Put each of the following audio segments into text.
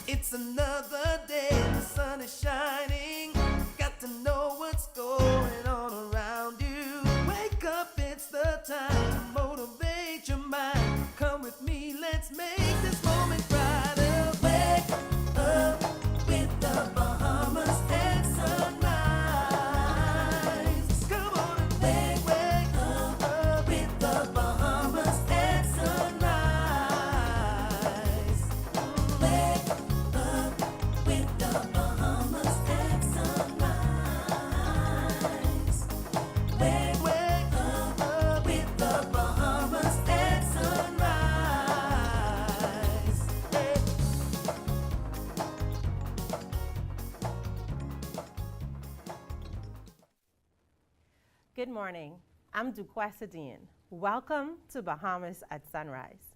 It's another day, the sun is shining. Got to know what's going on around you. Wake up, it's the time to motivate your mind. Come with me, let's make this moment brighter. Wake up with the Bahamas at sunrise. Come on and wake up with the Bahamas at sunrise. Wake up with the Bahamas Good morning. I'm Duquesa Dean. Welcome to Bahamas at Sunrise.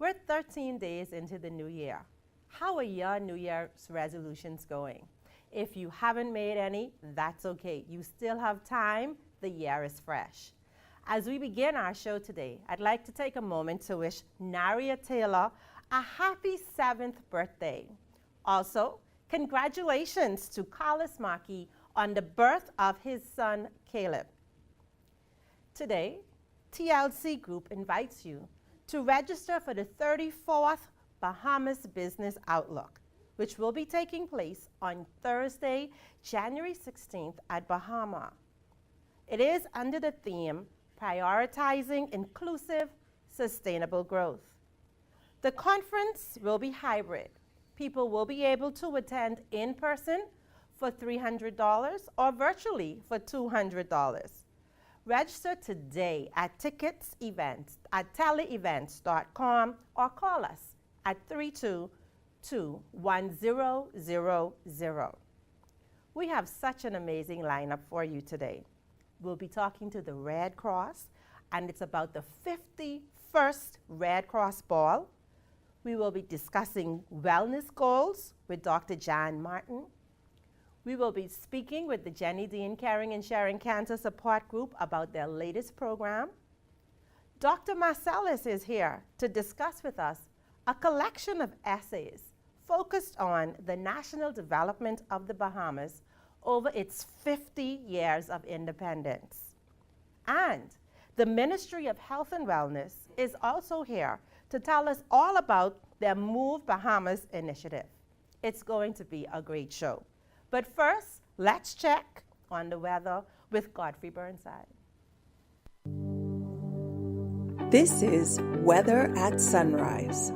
We're 13 days into the new year. How are your New Year's resolutions going? If you haven't made any, that's okay. You still have time. The year is fresh. As we begin our show today, I'd like to take a moment to wish Naria Taylor a happy 7th birthday. Also, congratulations to Carlos Maki on the birth of his son, Caleb. Today, TLC Group invites you to register for the 34th Bahamas Business Outlook, which will be taking place on Thursday, January 16th at Bahamas. It is under the theme, Prioritizing Inclusive, Sustainable Growth. The conference will be hybrid. People will be able to attend in person for $300 or virtually for $200. Register today at teleevents.com or call us at 322-1000. We have such an amazing lineup for you today. We'll be talking to the Red Cross, and it's about the 51st Red Cross Ball. We will be discussing wellness goals with Dr. Jan Martin. We will be speaking with the Jenny Dean Caring and Sharing Cancer Support Group about their latest program. Dr. Marcellus is here to discuss with us a collection of essays focused on the national development of the Bahamas over its 50 years of independence. And the Ministry of Health and Wellness is also here to tell us all about their Move Bahamas initiative. It's going to be a great show. But first, let's check on the weather with Godfrey Burnside. This is Weather at Sunrise.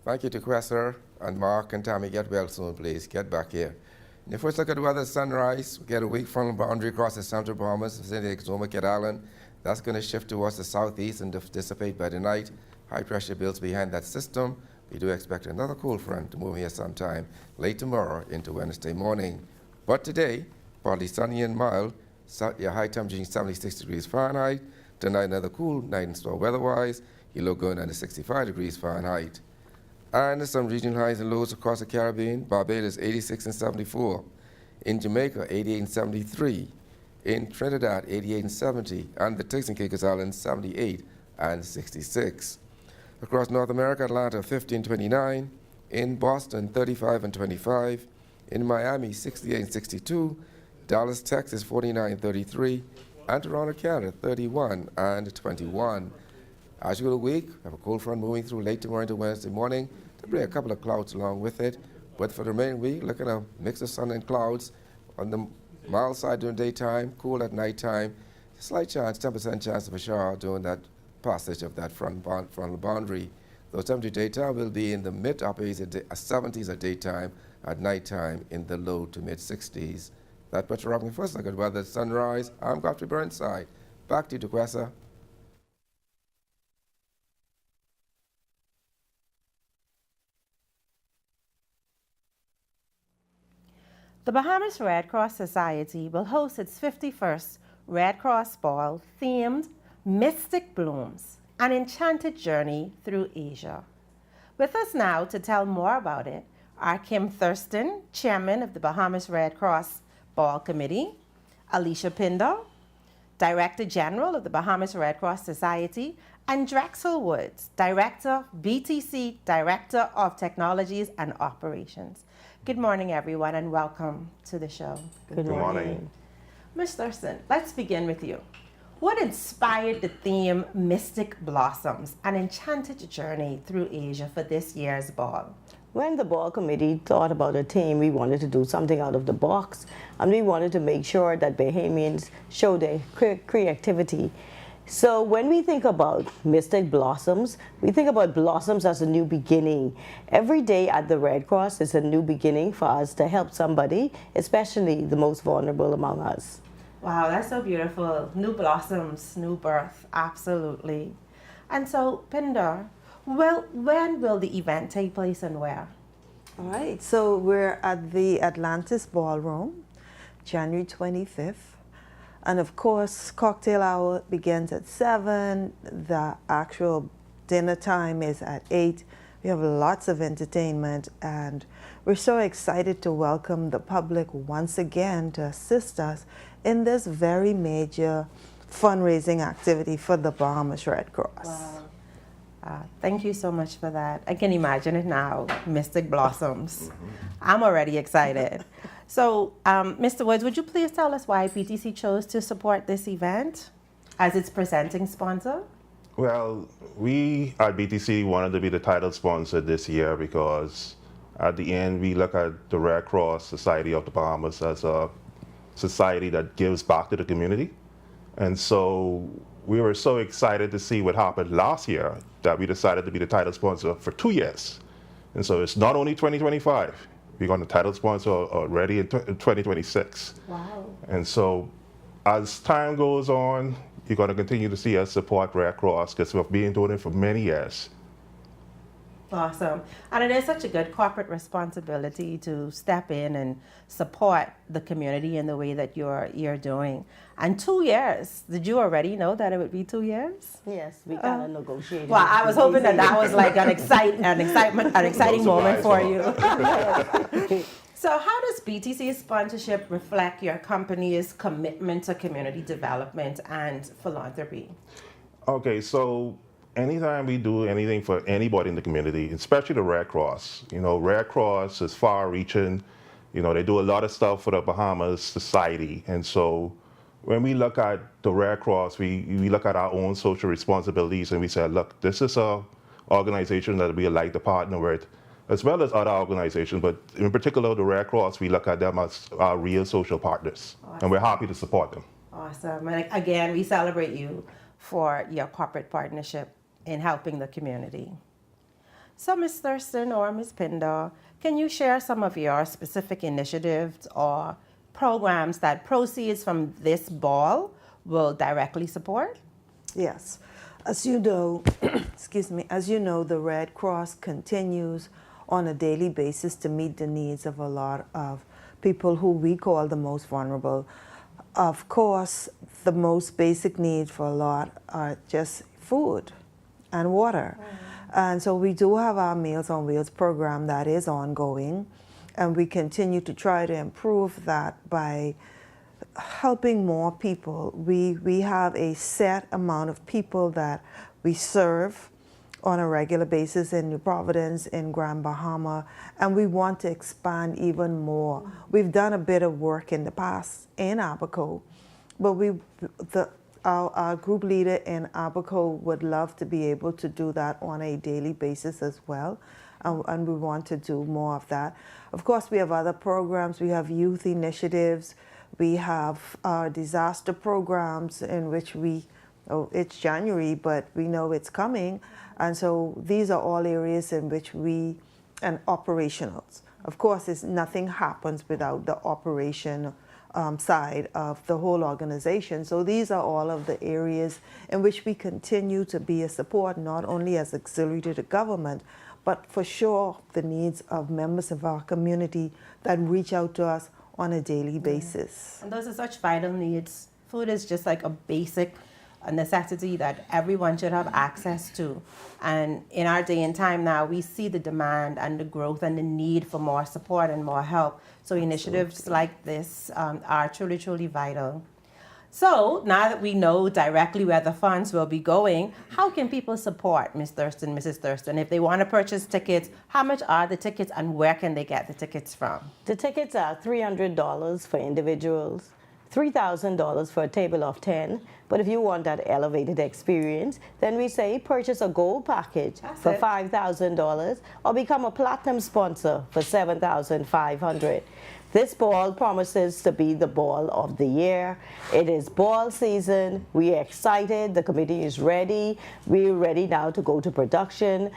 Thank you to Quesser and Mark and Tammy. Get well soon, please. Get back here. And if we look at the weather, sunrise, we get a weak frontal boundary across the central Bahamas, vicinity of Exuma, Kit Island. That's going to shift towards the southeast and dissipate by the night. High pressure builds behind that system. We do expect another cool front to move here sometime late tomorrow into Wednesday morning. But today, partly sunny and mild, your high temperature 76 degrees Fahrenheit. Tonight, another cool night and storm weather-wise. You look going under 65 degrees Fahrenheit. And some regional highs and lows across the Caribbean. Barbados 86 and 74. In Jamaica 88 and 73. In Trinidad 88 and 70. And the Turks and Caicos Islands 78 and 66. Across North America, Atlanta 50 and 29. In Boston 35 and 25. In Miami 68 and 62. Dallas, Texas 49 and 33. And Toronto, Canada 31 and 21. As you go the week, we have a cold front moving through late tomorrow into Wednesday morning to bring a couple of clouds along with it. But for the remaining week, look at a mix of sun and clouds on the mild side during daytime, cool at nighttime. Slight chance, 10% chance of a shower during that passage of that frontal boundary. Those temperature daytime will be in the mid-upper 70s at daytime, at nighttime in the low to mid-60s. That puts you up in first look at weather at sunrise. I'm Godfrey Burnside. Back to you, Duquesa. The Bahamas Red Cross Society will host its 51st Red Cross Ball themed Mystic Blooms, an enchanted journey through Asia. With us now to tell more about it are Kim Thurston, Chairman of the Bahamas Red Cross Ball Committee, Alicia Pindo, Director General of the Bahamas Red Cross Society, and Drexel Woods, Director, BTC, Director of Technologies and Operations. Good morning, everyone, and welcome to the show. Good morning. Ms. Thurston, let's begin with you. What inspired the theme Mystic Blossoms, an enchanted journey through Asia for this year's ball? When the ball committee thought about a theme, we wanted to do something out of the box, and we wanted to make sure that Bahamians show their creativity. So when we think about Mystic Blossoms, we think about blossoms as a new beginning. Every day at the Red Cross is a new beginning for us to help somebody, especially the most vulnerable among us. Wow, that's so beautiful. New blossoms, new birth, absolutely. And so, Pinder, well, when will the event take place and where? All right, so we're at the Atlantis Ballroom, January 25th. And of course, cocktail hour begins at 7. The actual dinner time is at 8. We have lots of entertainment, and we're so excited to welcome the public once again to assist us in this very major fundraising activity for the Bahamas Red Cross. Wow. Thank you so much for that. I can imagine it now, Mystic Blossoms. I'm already excited. So, Mr. Woods, would you please tell us why BTC chose to support this event as its presenting sponsor? Well, we at BTC wanted to be the title sponsor this year because at the end we look at the Red Cross Society of the Bahamas as a society that gives back to the community. And so we were so excited to see what happened last year that we decided to be the title sponsor for 2 years. And so it's not only 2025, we're going to title sponsor already in 2026. Wow. And so as time goes on, you're going to continue to see us support Red Cross because we've been doing it for many years. Awesome. And it is such a good corporate responsibility to step in and support the community in the way that you're doing. And 2 years, did you already know that it would be 2 years? Yes, we kind of negotiated. Well, I was hoping that was like an exciting moment for you. So how does BTC sponsorship reflect your company's commitment to community development and philanthropy? Okay, so anytime we do anything for anybody in the community, especially the Red Cross, Red Cross is far-reaching. They do a lot of stuff for the Bahamas society. And so when we look at the Red Cross, we look at our own social responsibilities and we say, look, this is an organization that we like to partner with, as well as other organizations. But in particular, the Red Cross, we look at them as our real social partners. Awesome. And we're happy to support them. Awesome. And again, we celebrate you for your corporate partnership in helping the community. So Ms. Thurston or Ms. Pinder, can you share some of your specific initiatives or programs that proceeds from this ball will directly support? Yes. As you know, the Red Cross continues on a daily basis to meet the needs of a lot of people who we call the most vulnerable. Of course, the most basic need for a lot are just food and water. And so we do have our Meals on Wheels program that is ongoing, and we continue to try to improve that by helping more people. We have a set amount of people that we serve on a regular basis in New Providence, in Grand Bahama, and we want to expand even more. We've done a bit of work in the past in Abaco, but our group leader in Abaco would love to be able to do that on a daily basis as well, and we want to do more of that. Of course, we have other programs. We have youth initiatives. We have our disaster programs in which it's January, but we know it's coming. And so these are all areas in which and operationals. Of course, nothing happens without the operation side of the whole organization. So these are all of the areas in which we continue to be a support, not only as auxiliary to the government, but for sure the needs of members of our community that reach out to us on a daily basis. And those are such vital needs. Food is just like a basic necessity that everyone should have access to. And in our day and time now, we see the demand and the growth and the need for more support and more help. So initiatives like this are truly, truly vital. So now that we know directly where the funds will be going, how can people support Ms. Thurston, Mrs. Thurston? If they want to purchase tickets, how much are the tickets and where can they get the tickets from? The tickets are $300 for individuals, $3,000 for a table of 10. But if you want that elevated experience, then we say purchase a gold package for $5,000 or become a platinum sponsor for $7,500. This ball promises to be the ball of the year. It is ball season. We are excited. The committee is ready. We're ready now to go to production.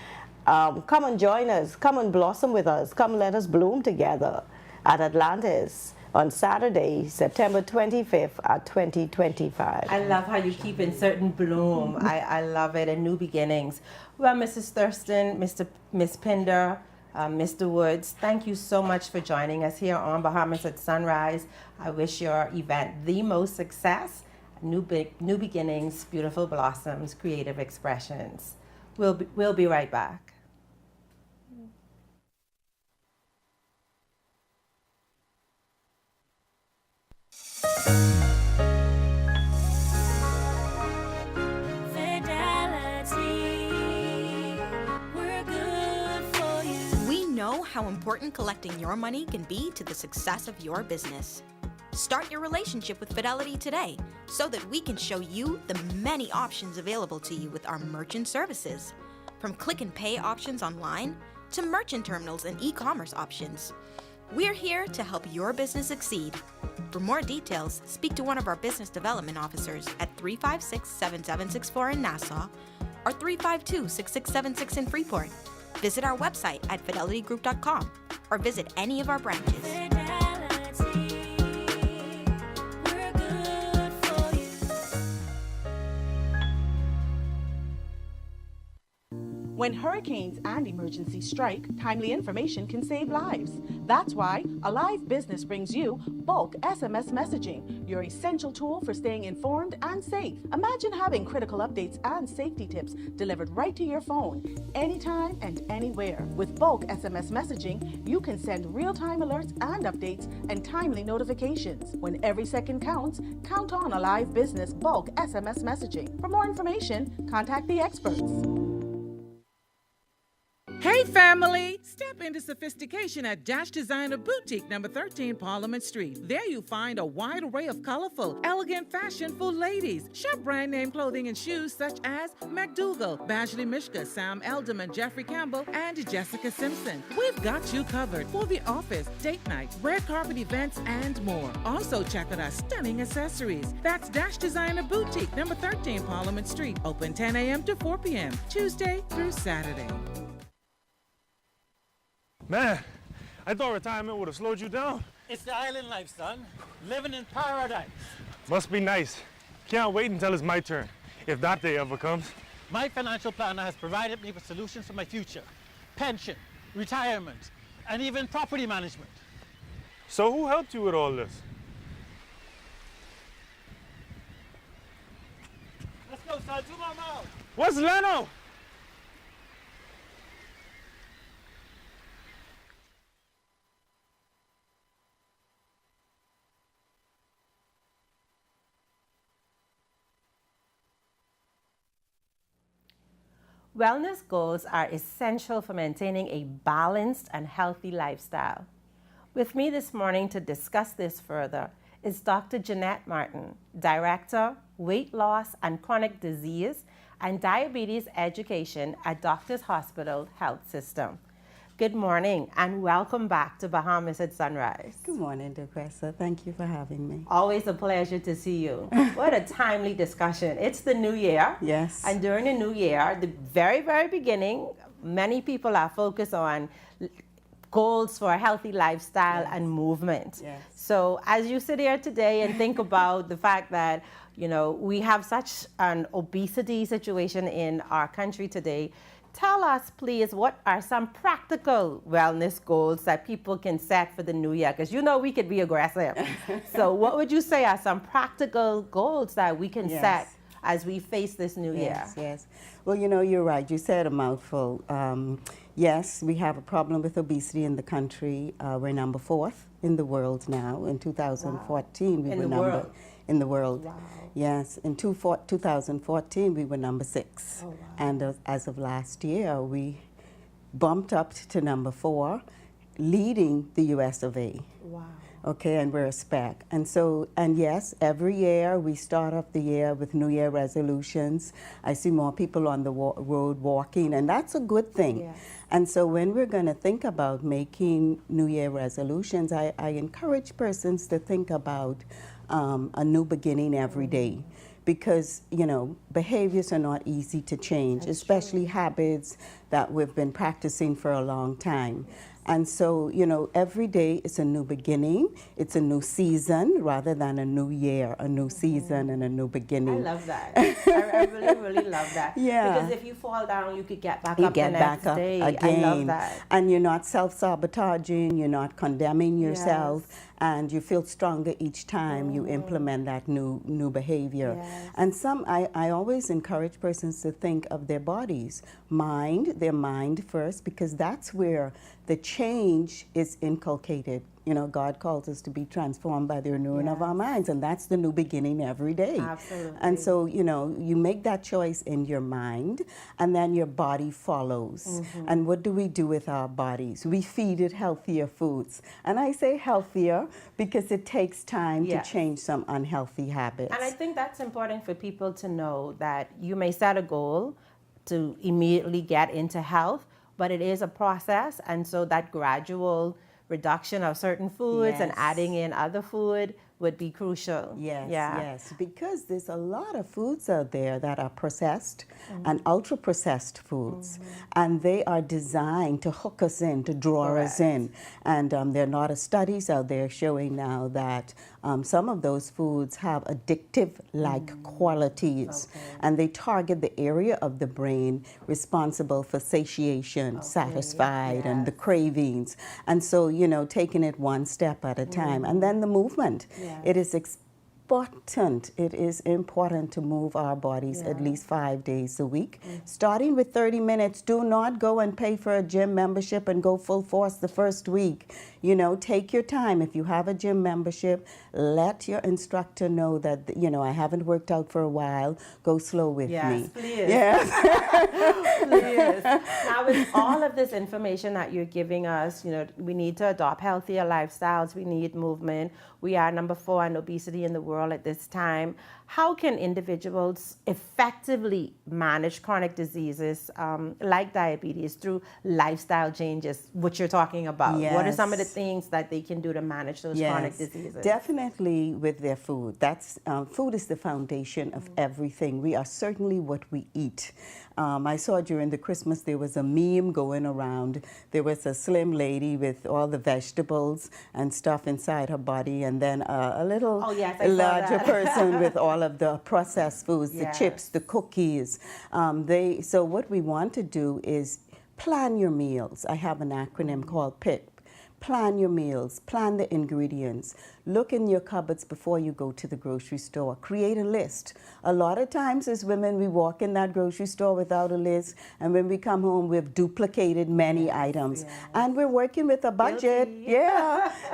Come and join us. Come and blossom with us. Come let us bloom together at Atlantis. on Saturday, September 25th at 2025. I love how you keep inserting bloom. I love it, and new beginnings. Well, Mrs. Thurston, Miss Pinder, Mr. Woods, thank you so much for joining us here on Bahamas at Sunrise. I wish your event the most success, new beginnings, beautiful blossoms, creative expressions. We'll be right back. How important collecting your money can be to the success of your business. Start your relationship with Fidelity today so that we can show you the many options available to you with our merchant services. From click and pay options online to merchant terminals and e-commerce options. We're here to help your business succeed. For more details, speak to one of our business development officers at 356-7764 in Nassau or 352-6676 in Freeport. Visit our website at fidelitygroup.com or visit any of our branches. When hurricanes and emergencies strike, timely information can save lives. That's why Alive Business brings you bulk SMS messaging, your essential tool for staying informed and safe. Imagine having critical updates and safety tips delivered right to your phone, anytime and anywhere. With bulk SMS messaging, you can send real-time alerts and updates and timely notifications. When every second counts, count on Alive Business bulk SMS messaging. For more information, contact the experts. Hey family! Step into sophistication at Dash Designer Boutique, number 13 Parliament Street. There you find a wide array of colorful, elegant fashion for ladies. Shop brand name clothing and shoes such as McDougal, Badgley Mishka, Sam Elderman, Jeffrey Campbell, and Jessica Simpson. We've got you covered for the office, date night, red carpet events, and more. Also check out our stunning accessories. That's Dash Designer Boutique, number 13 Parliament Street. Open 10 a.m. to 4 p.m., Tuesday through Saturday. Man, I thought retirement would have slowed you down. It's the island life, son. Living in paradise. Must be nice. Can't wait until it's my turn, if that day ever comes. My financial planner has provided me with solutions for my future. Pension, retirement, and even property management. So who helped you with all this? Let's go, son. 2 more miles. What's Leno? Wellness goals are essential for maintaining a balanced and healthy lifestyle. With me this morning to discuss this further is Dr. Jeanette Martin, Director, Weight Loss and Chronic Disease and Diabetes Education at Doctors Hospital Health System. Good morning and welcome back to Bahamas at Sunrise. Good morning, Duquesa. Thank you for having me. Always a pleasure to see you. What a timely discussion. It's the new year. Yes. And during the new year, the very, very beginning, many people are focused on goals for a healthy lifestyle and movement. Yes. So as you sit here today and think about the fact that, you know, we have such an obesity situation in our country today, tell us, please, what are some practical wellness goals that people can set for the new year? Because you know we could be aggressive. So what would you say are some practical goals that we can set as we face this new year? Yes. Well, you know, you're right. You said a mouthful. Yes, we have a problem with obesity in the country. We're number 4th in the world now. In 2014, we were number in the world. Wow. Yes, in 2014 we were number 6. Oh, wow. And as of last year, we bumped up to number 4, leading the US of A. Wow. Okay, and we're a spec. And so, and yes, every year we start off the year with New Year resolutions. I see more people on the road walking, and that's a good thing. Yes. And so when we're going to think about making New Year resolutions, I encourage persons to think about a new beginning every day. Because, you know, behaviors are not easy to change, especially habits that we've been practicing for a long time. And so, you know, every day is a new beginning. It's a new season rather than a new year, a new season and a new beginning. I love that. I really, really love that. Yeah. Because if you fall down, you could get back You up get the back next up day. again. I love that. And you're not self-sabotaging, you're not condemning yourself, Yes. and you feel stronger each time you implement that new behavior. Yes. And I always encourage persons to think of their bodies, their mind first, because that's where the change is inculcated. You know, God calls us to be transformed by the renewing of our minds, and that's the new beginning every day. Absolutely. And so, you know, you make that choice in your mind, and then your body follows. And what do we do with our bodies? We feed it healthier foods. And I say healthier because it takes time Yes. to change some unhealthy habits. And I think that's important for people to know, that you may set a goal to immediately get into health, but it is a process. And so that gradual reduction of certain foods and Yes. adding in other food would be crucial. Yes, Yeah. yes, because there's a lot of foods out there that are processed and ultra processed foods, and they are designed to hook us in, to draw us in. And there are a lot of studies out there showing now that some of those foods have addictive-like qualities, and they target the area of the brain responsible for satiation, satisfied, and the cravings. And so, you know, taking it one step at a time, and then the movement. It is important to move our bodies at least 5 days a week, starting with 30 minutes. Do not go and pay for a gym membership and go full force the first week. You know, take your time. If you have a gym membership, let your instructor know that, you know, I haven't worked out for a while. Go slow with me. Please. Yes. Please. Now, with all of this information that you're giving us, you know, we need to adopt healthier lifestyles. We need movement. We are number 4 in obesity in the world at this time. How can individuals effectively manage chronic diseases like diabetes through lifestyle changes, which you're talking about? What are some of the things that they can do to manage those chronic diseases? Definitely with their food. That's food is the foundation of everything. We are certainly what we eat. I saw during the Christmas there was a meme going around. There was a slim lady with all the vegetables and stuff inside her body, and then a little larger person with all of the processed foods, the chips, the cookies. So what we want to do is plan your meals. I have an acronym called PIP. Plan your meals, plan the ingredients. Look in your cupboards before you go to the grocery store. Create a list. A lot of times as women, we walk in that grocery store without a list, and when we come home, we've duplicated many items. And we're working with a budget.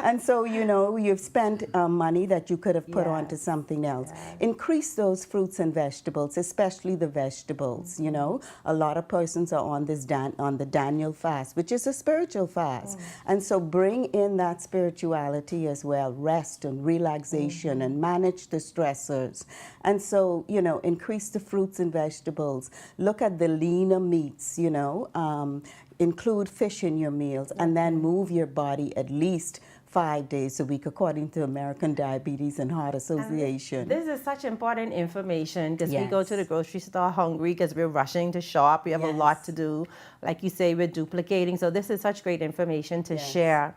And so, you know, you've spent money that you could have put onto something else. Increase those fruits and vegetables, especially the vegetables, you know. A lot of persons are on this on the Daniel fast, which is a spiritual fast. And so bring in that spirituality as well. Rest and relaxation and manage the stressors. And so, you know, increase the fruits and vegetables. Look at the leaner meats, you know. Include fish in your meals, and then move your body at least 5 days a week, according to American Diabetes and Heart Association. This is such important information, because we go to the grocery store hungry because we're rushing to shop. We have a lot to do. Like you say, we're duplicating. So this is such great information to share.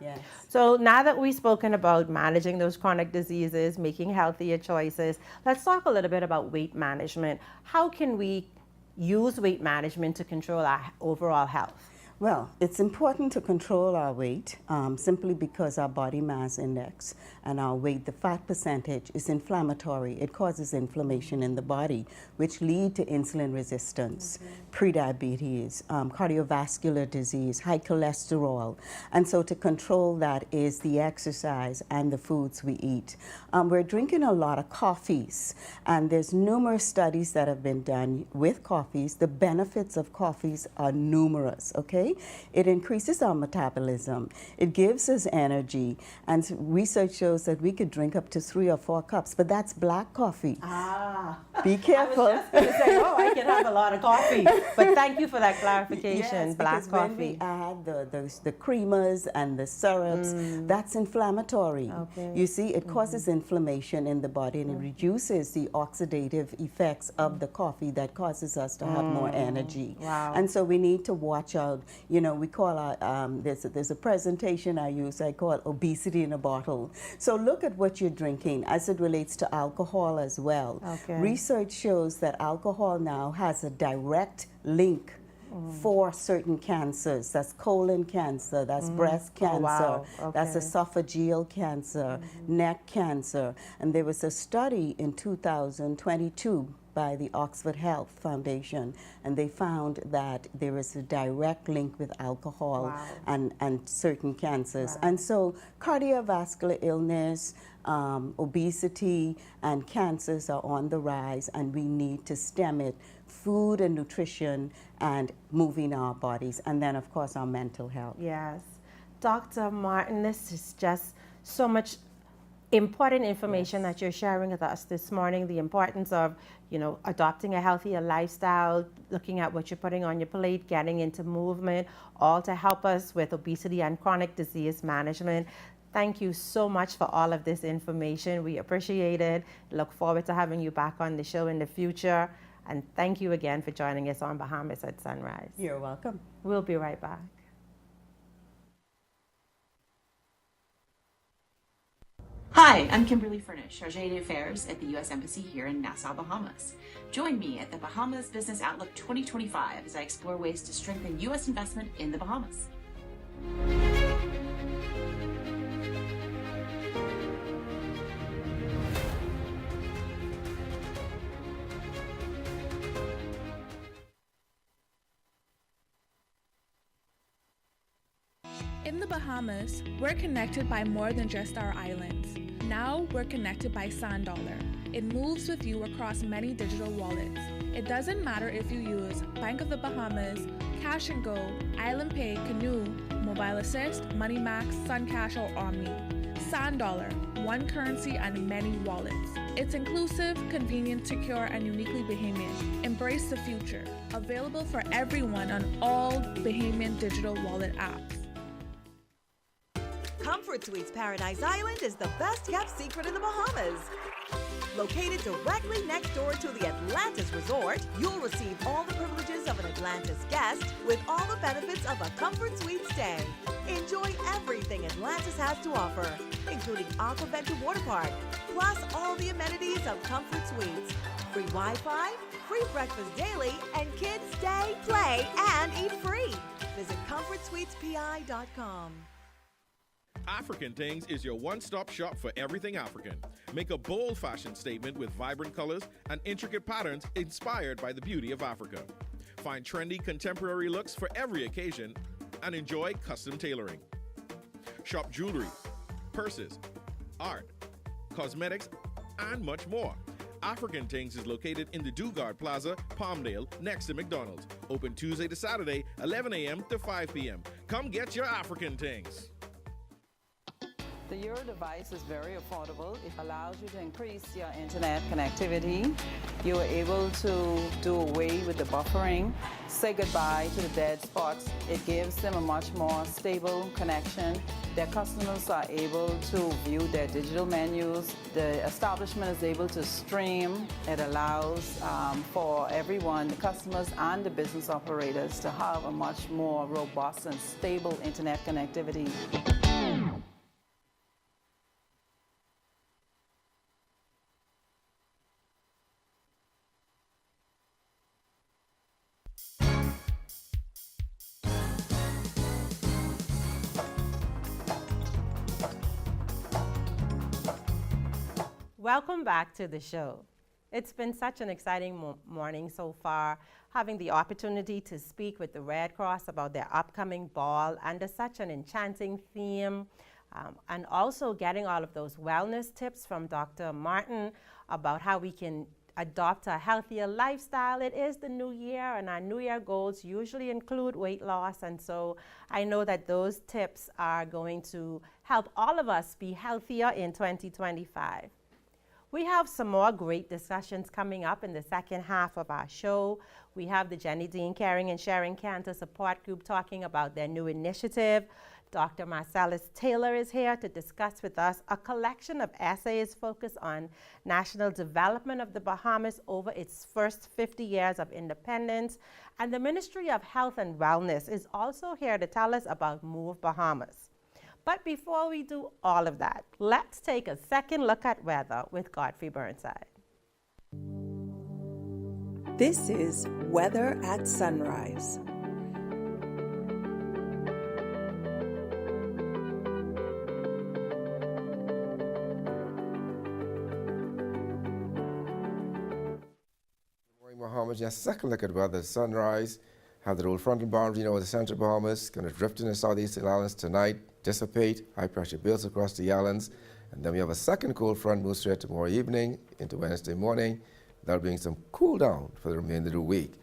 So now that we've spoken about managing those chronic diseases, making healthier choices, let's talk a little bit about weight management. How can we use weight management to control our overall health? Well, it's important to control our weight simply because our body mass index and our weight, the fat percentage, is inflammatory. It causes inflammation in the body, which lead to insulin resistance, prediabetes, cardiovascular disease, high cholesterol. And so to control that is the exercise and the foods we eat. We're drinking a lot of coffees, and there's numerous studies that have been done with coffees. The benefits of coffees are numerous, okay? It increases our metabolism. It gives us energy. And research shows that we could drink up to 3 or 4 cups, but that's black coffee. Be careful. I was just going to say, I can have a lot of coffee. But thank you for that clarification, black because coffee. when we add add the creamers and the syrups, that's inflammatory. Okay. You see, it causes inflammation in the body, and it reduces the oxidative effects of the coffee that causes us to have more energy. Wow. And so we need to watch out. You know, we call our, there's a presentation I call obesity in a bottle. So look at what you're drinking as it relates to alcohol as well. Okay. Research shows that alcohol now has a direct link for certain cancers. That's colon cancer, that's breast cancer, wow. that's Okay. esophageal cancer, neck cancer. And there was a study in 2022 by the Oxford Health Foundation, and they found that there is a direct link with alcohol and certain cancers. And so cardiovascular illness, obesity, and cancers are on the rise, and we need to stem it. Food and nutrition and moving our bodies, and then of course our mental health. Yes. Dr. Martin, this is just so much important information that you're sharing with us this morning, the importance of, you know, adopting a healthier lifestyle, looking at what you're putting on your plate, getting into movement, all to help us with obesity and chronic disease management. Thank you so much for all of this information. We appreciate it. Look forward to having you back on the show in the future. And thank you again for joining us on Bahamas at Sunrise. You're welcome. We'll be right back. Hi, I'm Kimberly Furnish, Chargé d'Affaires at the U.S. Embassy here in Nassau, Bahamas. Join me at the Bahamas Business Outlook 2025 as I explore ways to strengthen U.S. investment in the Bahamas. In the Bahamas, we're connected by more than just our islands. Now we're connected by Sand Dollar. It moves with you across many digital wallets. It doesn't matter if you use Bank of the Bahamas, Cash and Go, Island Pay, Canoe, Mobile Assist, MoneyMax, Suncash, or Omni. Sand Dollar, one currency and many wallets. It's inclusive, convenient, secure, and uniquely Bahamian. Embrace the future. Available for everyone on all Bahamian digital wallet apps. Comfort Suites Paradise Island is the best kept secret in the Bahamas. Located directly next door to the Atlantis Resort, you'll receive all the privileges of an Atlantis guest with all the benefits of a Comfort Suite stay. Enjoy everything Atlantis has to offer, including Aquaventure Water Park, plus all the amenities of Comfort Suites. Free Wi-Fi, free breakfast daily, and kids stay, play, and eat free. Visit ComfortSuitesPI.com. African Things is your one-stop shop for everything African. Make a bold fashion statement with vibrant colors and intricate patterns inspired by the beauty of Africa. Find trendy contemporary looks for every occasion and enjoy custom tailoring. Shop jewelry, purses, art, cosmetics, and much more. African Things is located in the Dugard Plaza, Palmdale, next to McDonald's. Open Tuesday to Saturday, 11 a.m. to 5 p.m. Come get your African Things. The Euro device is very affordable. It allows you to increase your internet connectivity. You are able to do away with the buffering, say goodbye to the dead spots. It gives them a much more stable connection. Their customers are able to view their digital menus. The establishment is able to stream. It allows for everyone, the customers and the business operators, to have a much more robust and stable internet connectivity. Welcome back to the show. It's been such an exciting morning so far, having the opportunity to speak with the Red Cross about their upcoming ball under such an enchanting theme, and also getting all of those wellness tips from Dr. Martin about how we can adopt a healthier lifestyle. It is the new year, and our new year goals usually include weight loss, and so I know that those tips are going to help all of us be healthier in 2025. We have some more great discussions coming up in the second half of our show. We have the Jenny Dean Caring and Sharing Cancer Support Group talking about their new initiative. Dr. Marcellus Taylor is here to discuss with us a collection of essays focused on national development of the Bahamas over its first 50 years of independence. And the Ministry of Health and Wellness is also here to tell us about Move Bahamas. But before we do all of that, let's take a second look at weather with Godfrey Burnside. This is Weather at Sunrise. Bahamas, just a second look at weather at sunrise. Have the old frontal boundary over the central Bahamas, going to drift in the southeastern islands tonight, dissipate, high pressure builds across the islands, and then we have a second cold front move straight tomorrow evening into Wednesday morning. That'll bring some cool down for the remainder of the week.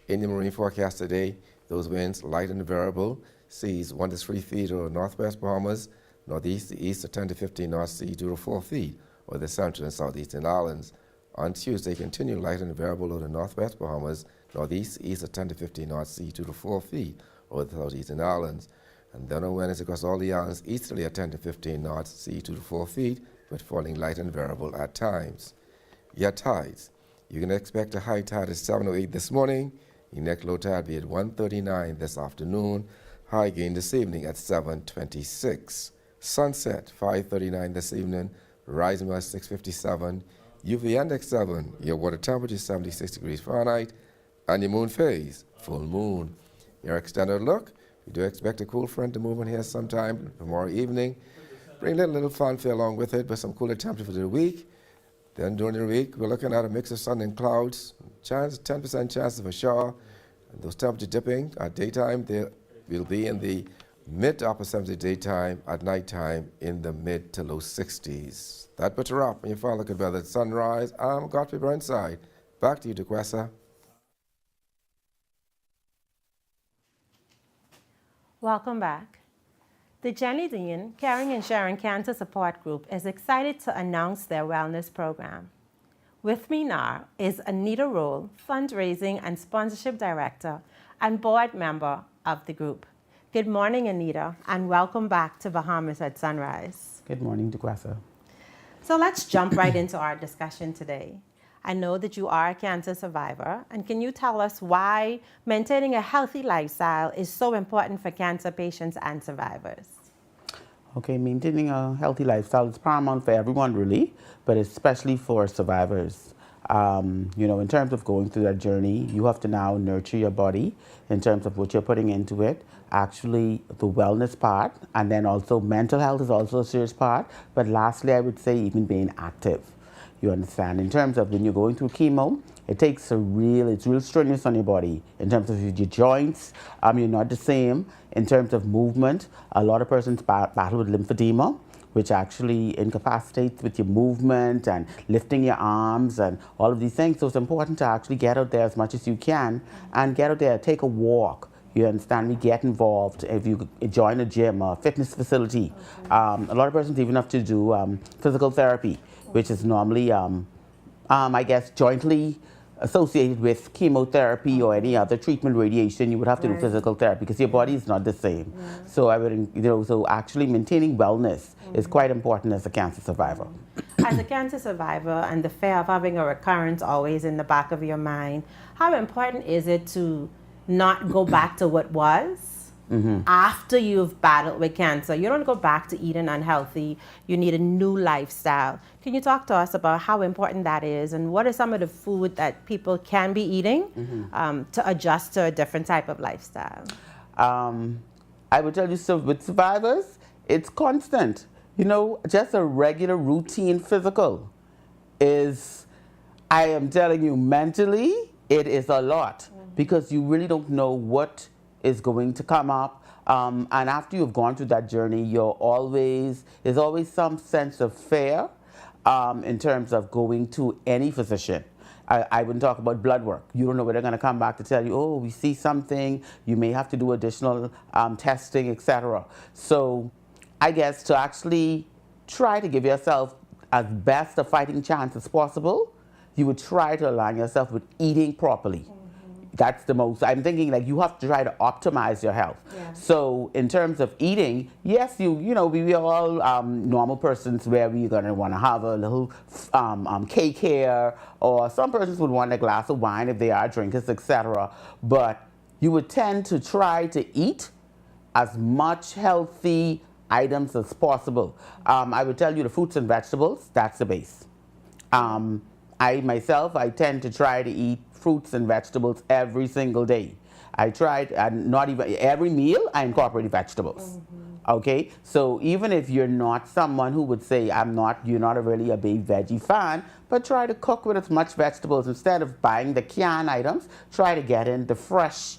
In the marine forecast today, those winds light and variable, seas 1 to 3 feet over northwest Bahamas, northeast to east of 10 to 15 knots, sea 2 to 4 feet over the central and southeastern islands. On Tuesday, continue light and variable over the northwest Bahamas, northeast, east of 10 to 15 knots, sea 2 to 4 feet over the southeastern islands. And then on Wednesday, across all the islands, easterly at 10 to 15 knots, sea 2 to 4 feet, but falling light and variable at times. Your tides. You can expect a high tide at 7:08 this morning. Your next low tide be at 1:39 this afternoon. High again this evening at 7:26. Sunset, 5:39 this evening, rising by 6:57. UV index 7, your water temperature 76 degrees Fahrenheit, and your moon phase, full moon. Your extended look, we do expect a cool front to move in here sometime tomorrow evening. Bring a little fanfare along with it, but some cooler temperature for the week. Then during the week, we're looking at a mix of sun and clouds, 10% chance of a shower. And those temperatures dipping at daytime, they will be in the mid to upper 70s daytime, at nighttime in the mid to low 60s. That puts a wrap when you finally look at weather at sunrise. I'm Godfrey Burnside. Back to you, DeQuessa. Welcome back. The Jenny Dean Caring and Sharing Cancer Support Group is excited to announce their wellness program. With me now is Anita Roll, Fundraising and Sponsorship Director and Board Member of the group. Good morning, Anita, and welcome back to Bahamas at Sunrise. Good morning, DeQuessa. So let's jump right into our discussion today. I know that you are a cancer survivor, and can you tell us why maintaining a healthy lifestyle is so important for cancer patients and survivors? Okay, maintaining a healthy lifestyle is paramount for everyone, really, but especially for survivors. In terms of going through that journey, you have to now nurture your body in terms of what you're putting into it. Actually, the wellness part, and then also mental health is also a serious part. But lastly, I would say even being active. You understand? In terms of when you're going through chemo, it's real strenuous on your body. In terms of your joints, you're not the same. In terms of movement, a lot of persons battle with lymphedema, which actually incapacitates with your movement and lifting your arms and all of these things. So it's important to actually get out there as much as you can and get out there, take a walk. You understand me? Get involved. If you join a gym, a fitness facility, a lot of persons even have to do physical therapy, which is normally, I guess, jointly associated with chemotherapy or any other treatment, radiation. You would have to do physical therapy because your body is not the same. So I would, so actually maintaining wellness is quite important as a cancer survivor. As a cancer survivor and the fear of having a recurrence always in the back of your mind, how important is it to not go back to what was after you've battled with cancer? You don't go back to eating unhealthy. You need a new lifestyle. Can you talk to us about how important that is and what are some of the food that people can be eating to adjust to a different type of lifestyle? I would tell you, so with survivors, it's constant. Just a regular routine physical is, I am telling you, mentally, it is a lot. Because you really don't know what is going to come up. And after you've gone through that journey, there's always some sense of fear in terms of going to any physician. I wouldn't talk about blood work. You don't know whether they're going to come back to tell you, oh, we see something, you may have to do additional testing, etc. So I guess to actually try to give yourself as best a fighting chance as possible, you would try to align yourself with eating properly. That's the most, I'm thinking like you have to try to optimize your health. Yeah. So in terms of eating, yes, you know, we are all normal persons where we're gonna wanna have a little cake here, or some persons would want a glass of wine if they are drinkers, etc. But you would tend to try to eat as much healthy items as possible. I would tell you the fruits and vegetables, that's the base. I myself, I tend to try to eat fruits and vegetables every single day. I tried, and not even every meal, I incorporate vegetables. Okay, so even if you're not someone who would say, you're not really a big veggie fan, but try to cook with as much vegetables. Instead of buying the canned items, try to get in the fresh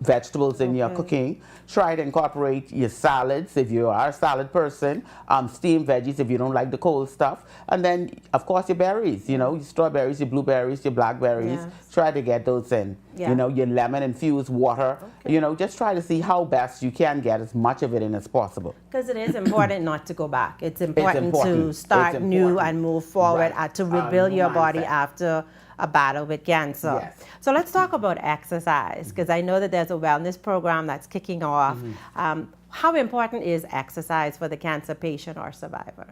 vegetables in your cooking. Try to incorporate your salads if you are a salad person, steamed veggies if you don't like the cold stuff, and then of course your berries, you know, your strawberries, your blueberries, your blackberries. Try to get those in. You know, your lemon infused water. You know, just try to see how best you can get as much of it in as possible. Because it is important not to go back. It's important to start new and move forward, to rebuild your body after a battle with cancer. Yes. So let's talk about exercise, because I know that there's a wellness program that's kicking off. How important is exercise for the cancer patient or survivor?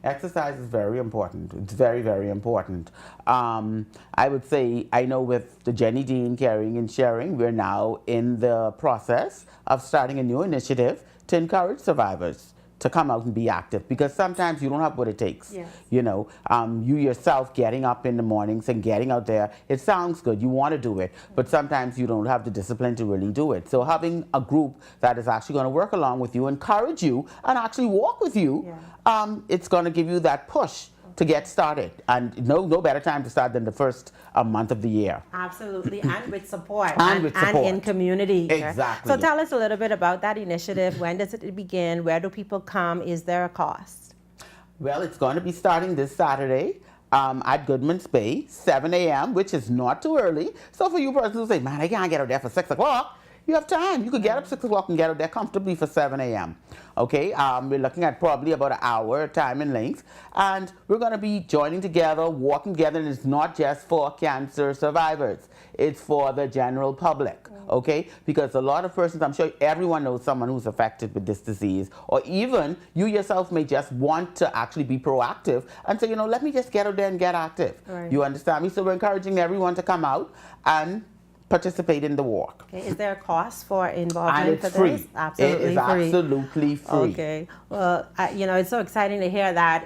Exercise is very important. It's very, very important. I would say, I know with the Jenny Dean Caring and Sharing, we're now in the process of starting a new initiative to encourage survivors to come out and be active, because sometimes you don't have what it takes. You know, you yourself getting up in the mornings and getting out there, it sounds good, you want to do it, but sometimes you don't have the discipline to really do it. So having a group that is actually going to work along with you, encourage you, and actually walk with you, it's going to give you that push to get started. And no better time to start than the first month of the year. Absolutely, and with support. And with support. And in community. Exactly. So tell us a little bit about that initiative. When does it begin? Where do people come? Is there a cost? Well, it's going to be starting this Saturday at Goodman's Bay, 7 a.m., which is not too early. So for you persons who say, man, I can't get out there for 6 o'clock, you have time. You could get up 6 o'clock and get out there comfortably for 7 a.m. Okay, we're looking at probably about an hour time in length, and we're going to be joining together, walking together, and it's not just for cancer survivors. It's for the general public, okay? Because a lot of persons, I'm sure everyone knows someone who's affected with this disease, or even you yourself may just want to actually be proactive and say, you know, let me just get out there and get active. You understand me? So we're encouraging everyone to come out and participate in the walk. Okay. Is there a cost for involvement and it's for free. this? Absolutely It is free. absolutely free. Okay. Well, you know, it's so exciting to hear that.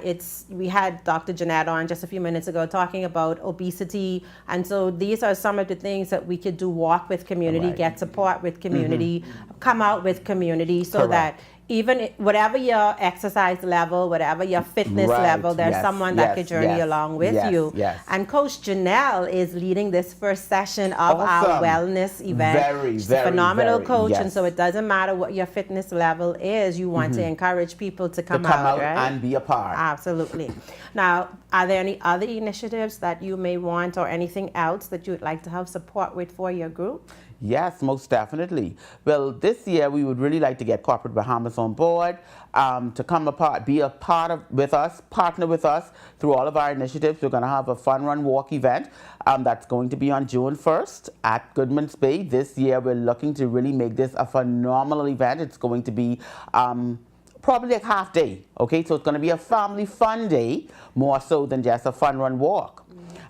We had Dr. Jeanette on just a few minutes ago talking about obesity, and so these are some of the things that we could do: walk with community, get support with community, come out with community, so that even whatever your exercise level, whatever your fitness level, there's someone that could journey along with you. And Coach Janelle is leading this first session of our wellness event. She's a phenomenal coach, and so it doesn't matter what your fitness level is, you want to encourage people to come out, right? and be a part. Absolutely. Now, are there any other initiatives that you may want, or anything else that you would like to have support with for your group? Yes, most definitely. Well, this year we would really like to get Corporate Bahamas on board to come apart, be a part of with us, partner with us through all of our initiatives. We're going to have a fun run walk event that's going to be on June 1st at Goodman's Bay. This year we're looking to really make this a phenomenal event. It's going to be probably like half day, okay? So it's going to be a family fun day, more so than just a fun run walk.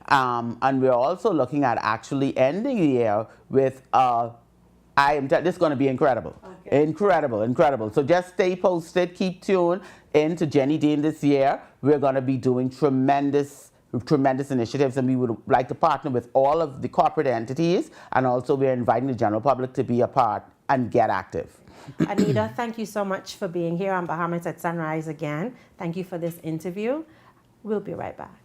And we're also looking at actually ending the year with this is going to be incredible. Incredible. So just stay posted, keep tuned into Jenny Dean this year. We're going to be doing tremendous initiatives, and we would like to partner with all of the corporate entities, and also we're inviting the general public to be a part and get active. Anita, thank you so much for being here on Bahamas at Sunrise again. Thank you for this interview. We'll be right back.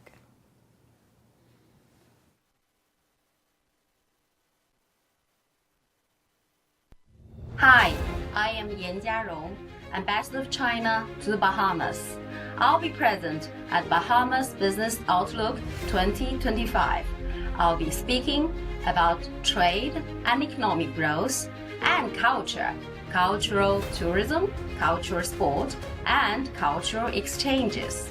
Hi, I am Yan Jiarong, Ambassador of China to the Bahamas. I'll be present at Bahamas Business Outlook 2025. I'll be speaking about trade and economic growth and culture, cultural tourism, cultural sport, and cultural exchanges.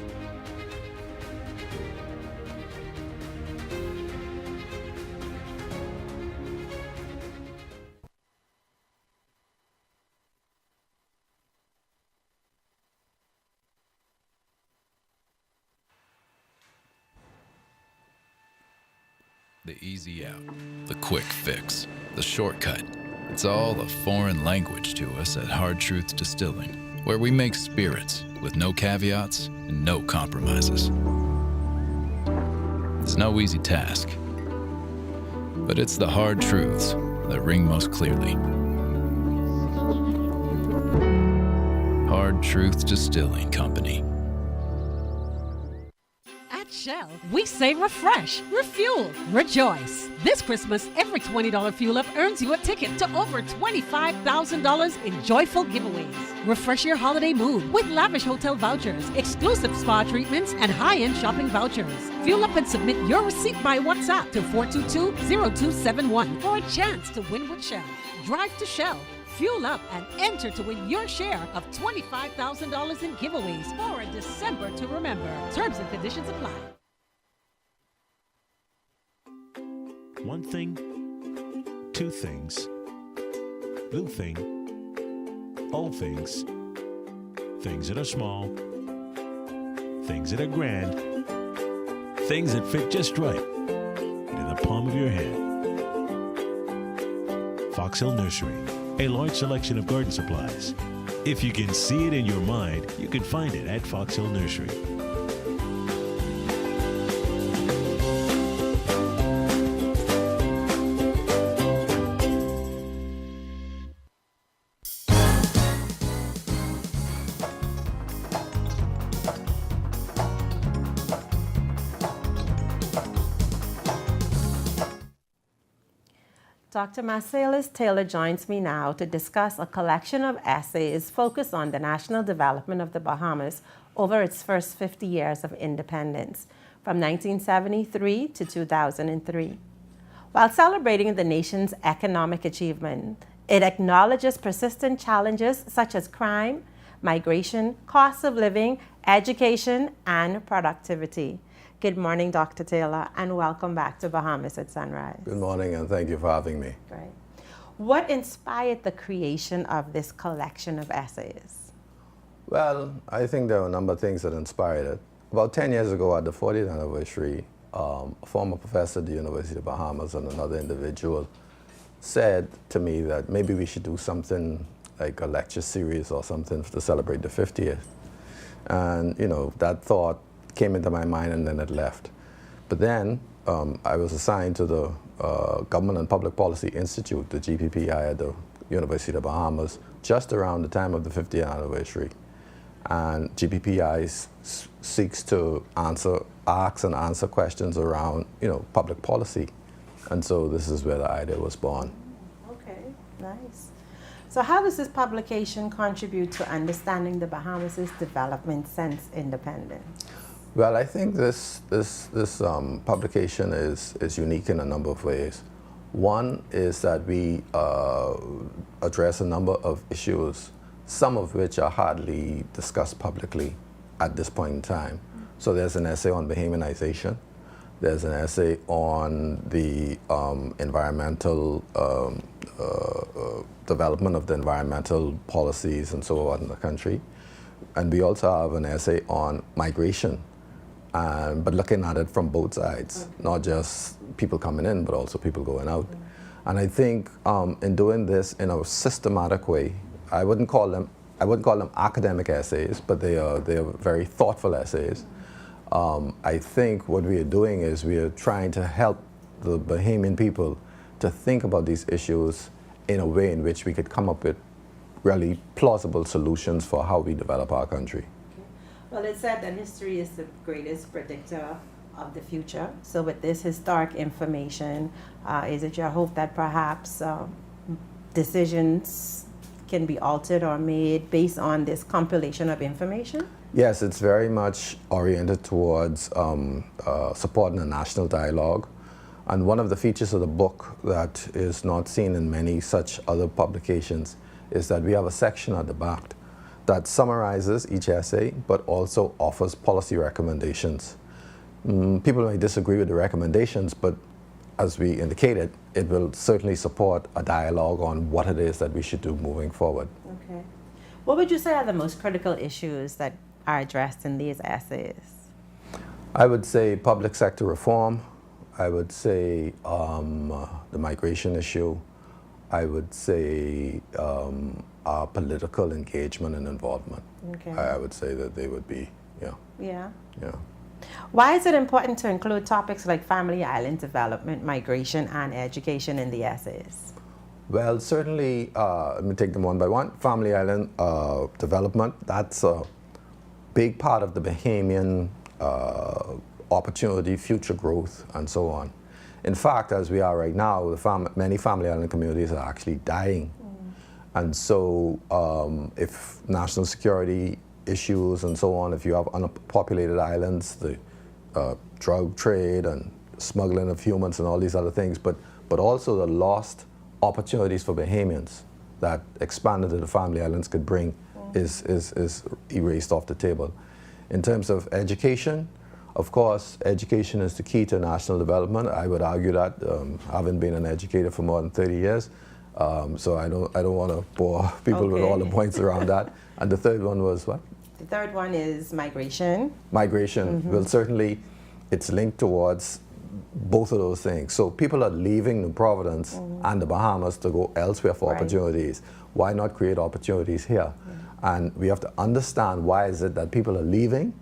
The easy out, the quick fix, the shortcut. It's all a foreign language to us at Hard Truth Distilling, where we make spirits with no caveats and no compromises. It's no easy task, but it's the hard truths that ring most clearly. Hard Truth Distilling Company. At Shell, we say refresh, refuel, rejoice. This Christmas, every $20 fuel up earns you a ticket to over $25,000 in joyful giveaways. Refresh your holiday mood with lavish hotel vouchers, exclusive spa treatments, and high-end shopping vouchers. Fuel up and submit your receipt by WhatsApp to 422-0271 for a chance to win with Shell. Drive to Shell. Fuel up and enter to win your share of $25,000 in giveaways for a December to remember. Terms and conditions apply. One thing, two things, blue thing, old things, things that are small, things that are grand, things that fit just right in the palm of your hand. Fox Hill Nursery, a large selection of garden supplies. If you can see it in your mind, you can find it at Fox Hill Nursery. Dr. Marcellus Taylor joins me now to discuss a collection of essays focused on the national development of the Bahamas over its first 50 years of independence, from 1973 to 2003. While celebrating the nation's economic achievement, it acknowledges persistent challenges such as crime, migration, cost of living, education, and productivity. Good morning, Dr. Taylor, and welcome back to Bahamas at Sunrise. Good morning, and thank you for having me. Great. What inspired the creation of this collection of essays? Well, I think there were a number of things that inspired it. About 10 years ago, at the 40th anniversary, a former professor at the University of Bahamas and another individual said to me that maybe we should do something like a lecture series or something to celebrate the 50th. And, you know, that thought came into my mind and then it left. But then I was assigned to the Government and Public Policy Institute, the GPPI at the University of Bahamas, just around the time of the 50th anniversary. And GPPI seeks to ask and answer questions around, you know, public policy. And so this is where the idea was born. Okay, nice. So how does this publication contribute to understanding the Bahamas' development since independence? Well, I think this publication is unique in a number of ways. One is that we address a number of issues, some of which are hardly discussed publicly at this point in time. So there's an essay on Bahamianization. There's an essay on the environmental development of the environmental policies and so on in the country. And we also have an essay on migration. But looking at it from both sides, not just people coming in, but also people going out. And I think in doing this in a systematic way, I wouldn't call them academic essays, but they are very thoughtful essays. I think what we are doing is we are trying to help the Bahamian people to think about these issues in a way in which we could come up with really plausible solutions for how we develop our country. Well, it's said that history is the greatest predictor of the future. So with this historic information, is it your hope that perhaps decisions can be altered or made based on this compilation of information? Yes, it's very much oriented towards supporting a national dialogue. And one of the features of the book that is not seen in many such other publications is that we have a section at the back that summarizes each essay, but also offers policy recommendations. People may disagree with the recommendations, but as we indicated, it will certainly support a dialogue on what it is that we should do moving forward. Okay. What would you say are the most critical issues that are addressed in these essays? I would say public sector reform. I would say the migration issue. I would say our political engagement and involvement. Okay. I would say that they would be, yeah. Yeah. Yeah. Why is it important to include topics like family island development, migration, and education in the essays? Well, certainly, let me take them one by one. Family island development, that's a big part of the Bahamian opportunity, future growth, and so on. In fact, as we are right now, many family island communities are actually dying. And so if national security issues and so on, if you have unpopulated islands, the drug trade and smuggling of humans and all these other things, but also the lost opportunities for Bahamians that expanded to the family islands could bring is erased off the table. In terms of education, of course, education is the key to national development. I would argue that, having been an educator for more than 30 years, so I don't want to bore people with all the points around that. And the third one was what? The third one is migration. Migration. Well, certainly it's linked towards both of those things. So people are leaving New Providence and the Bahamas to go elsewhere for opportunities. Why not create opportunities here? And we have to understand why is it that people are leaving,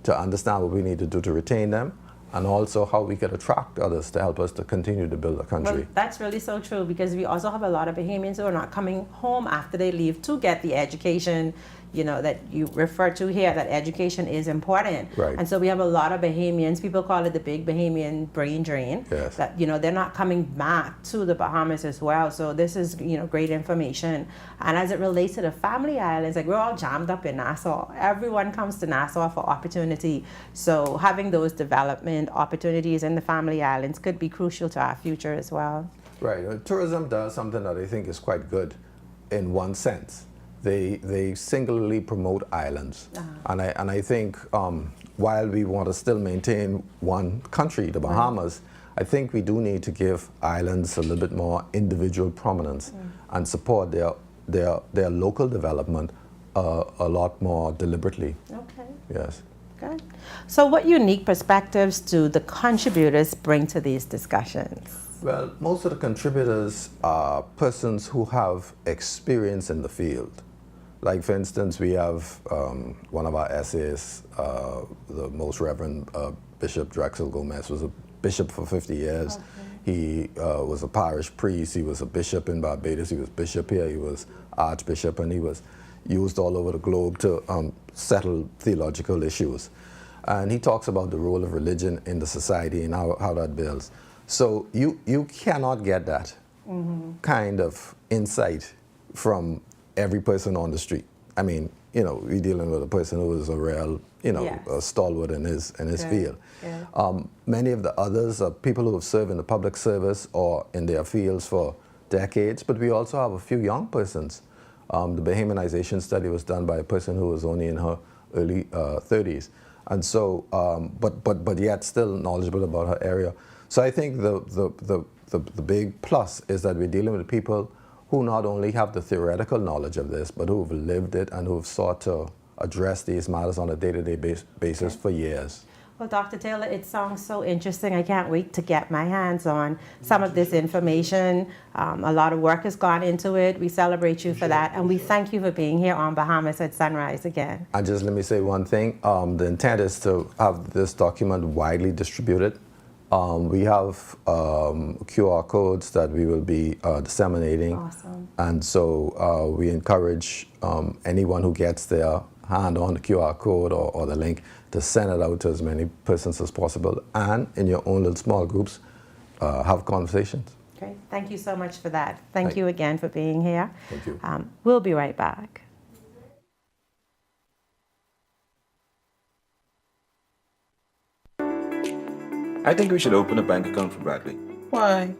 to understand what we need to do to retain them, and also how we can attract others to help us to continue to build a country. Well, that's really so true, because we also have a lot of Bahamians who are not coming home after they leave to get the education, you know, that you refer to here, that education is important. Right. And so we have a lot of Bahamians, people call it the big Bahamian brain drain, Yes. that, you know, they're not coming back to the Bahamas as well. So this is, you know, great information. And as it relates to the family islands, like we're all jammed up in Nassau. Everyone comes to Nassau for opportunity. So having those development opportunities in the family islands could be crucial to our future as well. Right. Tourism does something that I think is quite good in one sense. They singularly promote islands. And I think while we want to still maintain one country, the Bahamas, I think we do need to give islands a little bit more individual prominence and support their local development a lot more deliberately. Okay. Yes. Good. So what unique perspectives do the contributors bring to these discussions? Well, most of the contributors are persons who have experience in the field. Like, for instance, we have one of our essays, the Most Reverend Bishop Drexel Gomez was a bishop for 50 years. He was a parish priest. He was a bishop in Barbados. He was bishop here. He was archbishop, and he was used all over the globe to settle theological issues. And he talks about the role of religion in the society and how that builds. So you cannot get that kind of insight from every person on the street. I mean, you know, we're dealing with a person who is a real, you know, a stalwart in his field. Many of the others are people who have served in the public service or in their fields for decades, but we also have a few young persons. The Bahamianization study was done by a person who was only in her early 30s. And so, but yet still knowledgeable about her area. So I think the big plus is that we're dealing with people who not only have the theoretical knowledge of this, but who've lived it and who've sought to address these matters on a day-to-day basis for years. Well, Dr. Taylor, it sounds so interesting. I can't wait to get my hands on some of this information. A lot of work has gone into it. We celebrate you for that, and we thank you for being here on Bahamas at Sunrise again. And just let me say one thing. The intent is to have this document widely distributed. We have QR codes that we will be disseminating. Awesome. And so we encourage anyone who gets their hand on the QR code or the link to send it out to as many persons as possible, and in your own little small groups, have conversations. Great. Thank you so much for that. Thank you again for being here. Thank you. We'll be right back. I think we should open a bank account for Bradley. Why?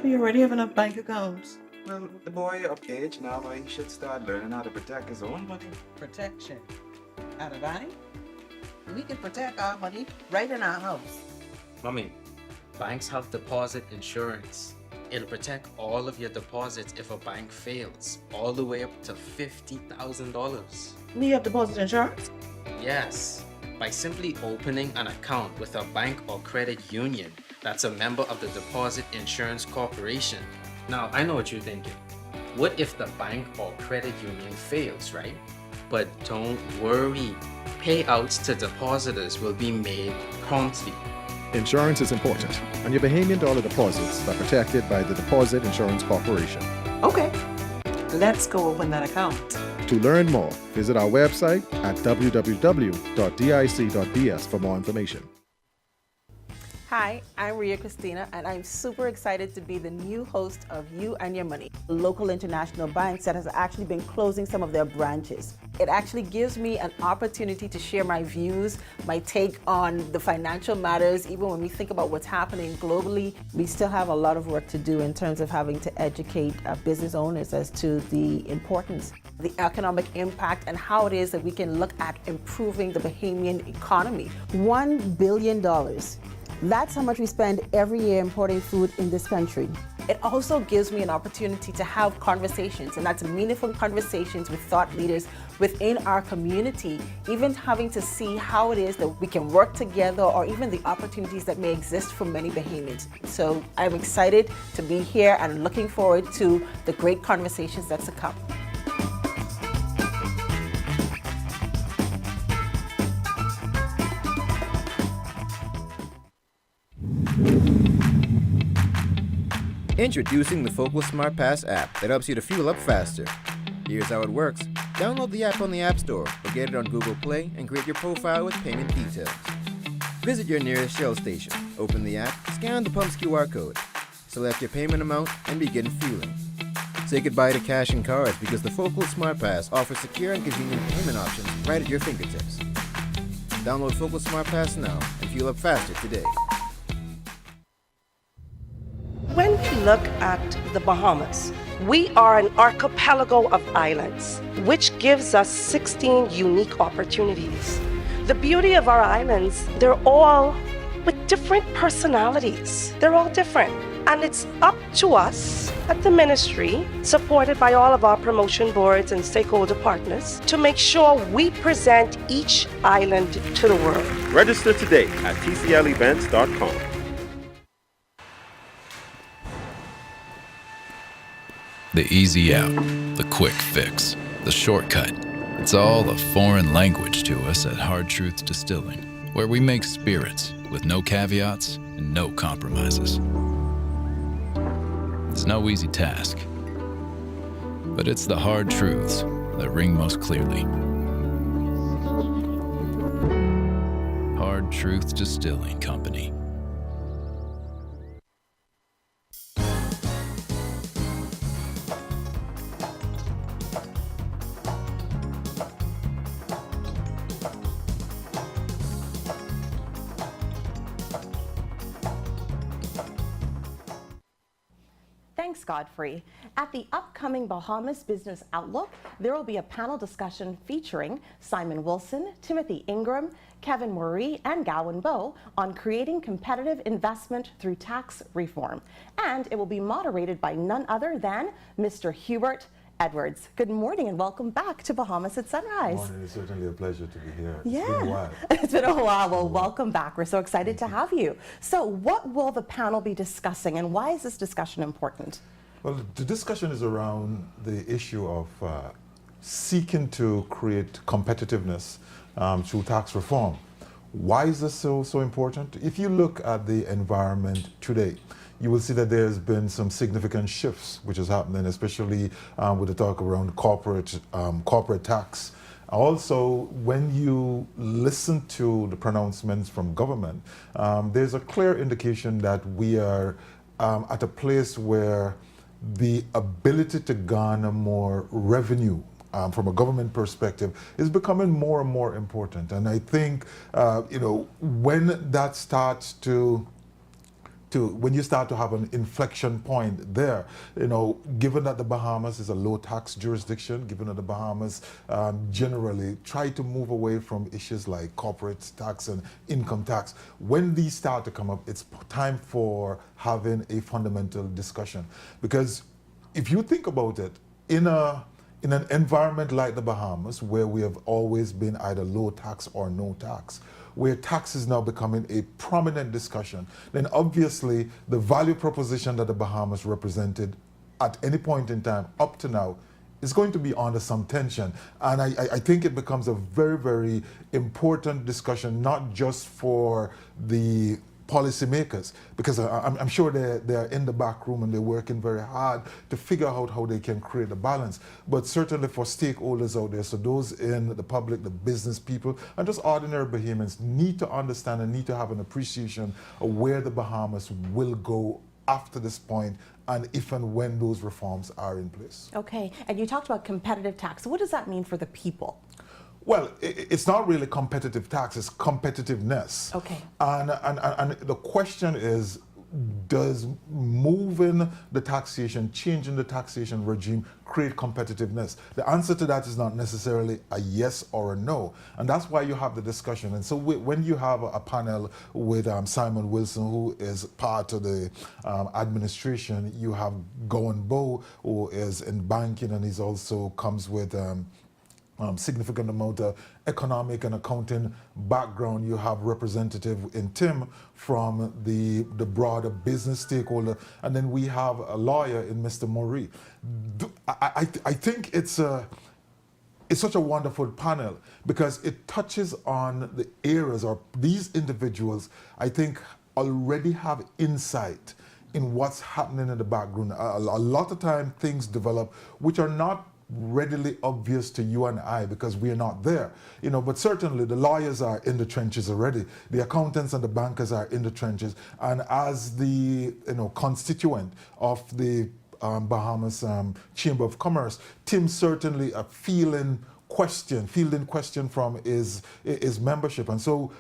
We already have enough bank accounts. Well, with the boy of age now, he should start learning how to protect his own money. Protection. At a bank? We can protect our money right in our house. Mommy, banks have deposit insurance. It'll protect all of your deposits if a bank fails, all the way up to $50,000. We have deposit insurance? Yes, by simply opening an account with a bank or credit union, that's a member of the Deposit Insurance Corporation. Now, I know what you're thinking. What if the bank or credit union fails, right? But don't worry. Payouts to depositors will be made promptly. Insurance is important, and your Bahamian dollar deposits are protected by the Deposit Insurance Corporation. Okay, let's go open that account. To learn more, visit our website at www.dic.bs for more information. Hi, I'm Ria Christina, and I'm super excited to be the new host of You and Your Money, local international banks that has actually been closing some of their branches. It actually gives me an opportunity to share my views, my take on the financial matters. Even when we think about what's happening globally, we still have a lot of work to do in terms of having to educate business owners as to the importance, the economic impact, and how it is that we can look at improving the Bahamian economy. $1 billion. That's how much we spend every year importing food in this country. It also gives me an opportunity to have conversations, and that's meaningful conversations with thought leaders within our community, even having to see how it is that we can work together or even the opportunities that may exist for many Bahamians. So I'm excited to be here and looking forward to the great conversations that's to come. Introducing the Focal Smart Pass app that helps you to fuel up faster. Here's how it works. Download the app on the App Store or get it on Google Play and create your profile with payment details. Visit your nearest Shell station, open the app, scan the pump's QR code, select your payment amount, and begin fueling. Say goodbye to cash and cards because the Focal Smart Pass offers secure and convenient payment options right at your fingertips. Download Focal Smart Pass now and fuel up faster today. When we look at the Bahamas, we are an archipelago of islands, which gives us 16 unique opportunities. The beauty of our islands, they're all with different personalities. They're all different. And it's up to us at the ministry, supported by all of our promotion boards and stakeholder partners, to make sure we present each island to the world. Register today at tclevents.com. The easy out, the quick fix, the shortcut. It's all a foreign language to us at Hard Truth Distilling, where we make spirits with no caveats and no compromises. It's no easy task, but it's the hard truths that ring most clearly. Hard Truth Distilling Company. Thanks, Godfrey. At the upcoming Bahamas Business Outlook, there will be a panel discussion featuring Simon Wilson, Timothy Ingram, Kevin Murray, and Gowan Bowe on creating competitive investment through tax reform. And it will be moderated by none other than Mr. Hubert Edwards. Good morning and welcome back to Bahamas at Sunrise. Good morning. It's certainly a pleasure to be here. Yeah. It's been a while. It's been a while. Well, welcome back. We're so excited to have you. So what will the panel be discussing and why is this discussion important? Well, the discussion is around the issue of seeking to create competitiveness through tax reform. Why is this so important? If you look at the environment today, you will see that there's been some significant shifts which is happening, especially with the talk around corporate tax. Also, when you listen to the pronouncements from government, there's a clear indication that we are at a place where the ability to garner more revenue from a government perspective is becoming more and more important. And I think, when that starts when you start to have an inflection point there, given that the Bahamas is a low tax jurisdiction, given that the Bahamas generally try to move away from issues like corporate tax and income tax, when these start to come up, it's time for having a fundamental discussion. Because if you think about it, in an environment like the Bahamas, where we have always been either low tax or no tax, where tax is now becoming a prominent discussion, then obviously the value proposition that the Bahamas represented at any point in time up to now is going to be under some tension. And I think it becomes a very, very important discussion, not just for the policymakers, because I'm sure they're in the back room and they're working very hard to figure out how they can create a balance, but certainly for stakeholders out there, so those in the public, the business people, and just ordinary Bahamians need to understand and need to have an appreciation of where the Bahamas will go after this point, and if and when those reforms are in place. Okay, and you talked about competitive tax. What does that mean for the people? Well, it's not really competitive tax, it's competitiveness. Okay. And the question is, does moving the taxation, changing the taxation regime, create competitiveness? The answer to that is not necessarily a yes or a no. And that's why you have the discussion. And so when you have a panel with Simon Wilson, who is part of the administration, you have Gowan Bow, who is in banking, and he's also comes with significant amount of economic and accounting background. You have representative in Tim from the broader business stakeholder, and then we have a lawyer in Mr. Maury. I think it's such a wonderful panel because it touches on the areas, or these individuals, I think, already have insight in what's happening in the background. A lot of time things develop which are not readily obvious to you and I because we are not there, but certainly the lawyers are in the trenches already, the accountants and the bankers are in the trenches, and as the constituent of the Bahamas Chamber of Commerce, Tim certainly fielding question from his membership. And so,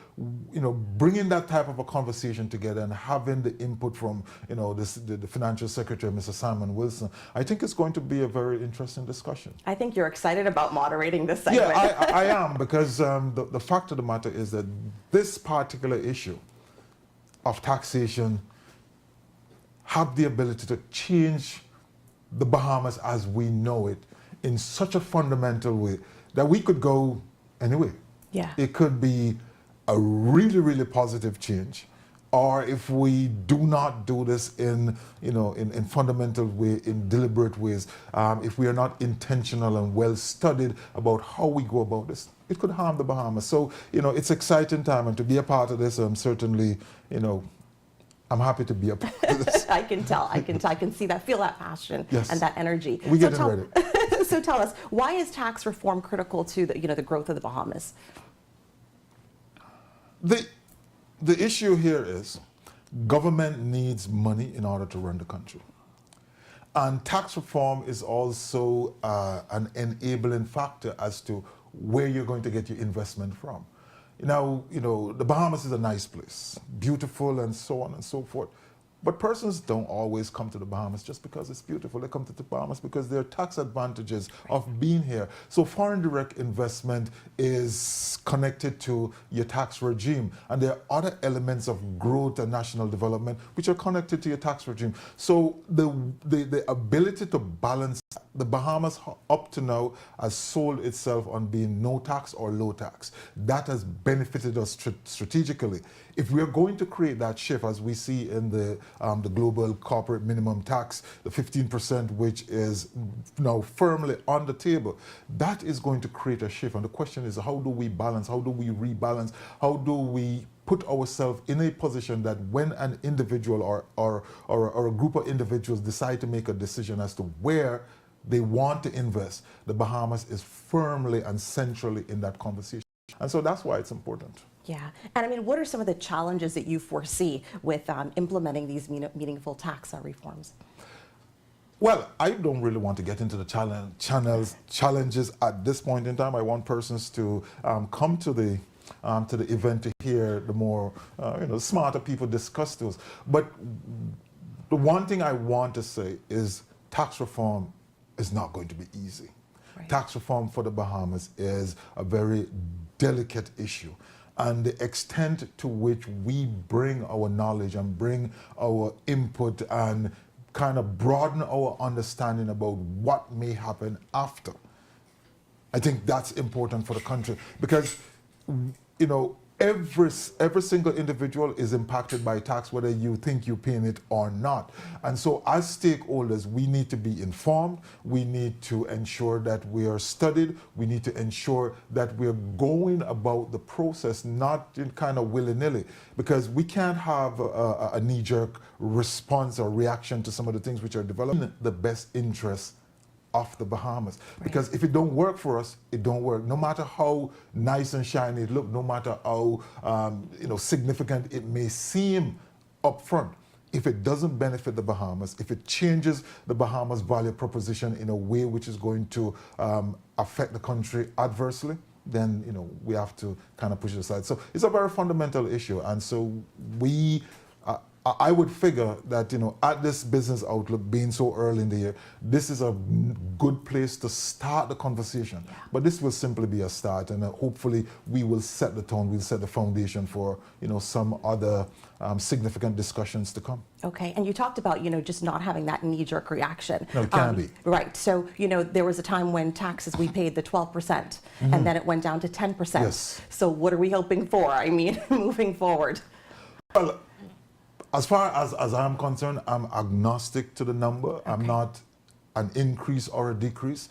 bringing that type of a conversation together and having the input from, the financial secretary, Mr. Simon Wilson, I think it's going to be a very interesting discussion. I think you're excited about moderating this segment. Yeah, I am, because the fact of the matter is that this particular issue of taxation have the ability to change the Bahamas as we know it in such a fundamental way that we could go anyway. Yeah. It could be a really, really positive change, or if we do not do this in fundamental way, in deliberate ways, if we are not intentional and well studied about how we go about this, it could harm the Bahamas. So, it's exciting time, and to be a part of this, certainly, I'm happy to be a part of this. I can tell. I can see that, feel that passion and that energy. We get ready. So tell us, why is tax reform critical to the growth of the Bahamas? The issue here is government needs money in order to run the country. And tax reform is also an enabling factor as to where you're going to get your investment from. Now, the Bahamas is a nice place, beautiful and so on and so forth. But persons don't always come to the Bahamas just because it's beautiful. They come to the Bahamas because there are tax advantages of being here. So foreign direct investment is connected to your tax regime. And there are other elements of growth and national development which are connected to your tax regime. So the ability to balance, the Bahamas up to now has sold itself on being no tax or low tax. That has benefited us strategically. If we are going to create that shift, as we see in the global corporate minimum tax, the 15%, which is now firmly on the table, that is going to create a shift. And the question is, how do we balance? How do we rebalance? How do we put ourselves in a position that when an individual or a group of individuals decide to make a decision as to where they want to invest, the Bahamas is firmly and centrally in that conversation. And so that's why it's important. Yeah, and what are some of the challenges that you foresee with implementing these meaningful tax reforms? Well, I don't really want to get into the challenges at this point in time. I want persons to come to the event to hear the more smarter people discuss those. But the one thing I want to say is tax reform is not going to be easy. Right. Tax reform for the Bahamas is a very delicate issue. And the extent to which we bring our knowledge and bring our input and kind of broaden our understanding about what may happen after, I think that's important for the country. Because, every single individual is impacted by tax, whether you think you're paying it or not. And so as stakeholders, we need to be informed. We need to ensure that we are studied. We need to ensure that we're going about the process, not in kind of willy-nilly, because we can't have a knee-jerk response or reaction to some of the things which are developing the best interests of the Bahamas. Because if it don't work for us, it don't work. No matter how nice and shiny it look, no matter how significant it may seem up front, if it doesn't benefit the Bahamas, if it changes the Bahamas value proposition in a way which is going to affect the country adversely, then we have to kind of push it aside. So it's a very fundamental issue, and so I would figure that, at this business outlook being so early in the year, this is a good place to start the conversation. Yeah. But this will simply be a start, and hopefully we will set the tone, we'll set the foundation for, some other significant discussions to come. Okay, and you talked about, just not having that knee-jerk reaction. No, it can be. Right, so, there was a time when taxes, we paid the 12%, and then it went down to 10%. Yes. So what are we hoping for, moving forward? Well, as far as I'm concerned, I'm agnostic to the number. Okay. I'm not an increase or a decrease.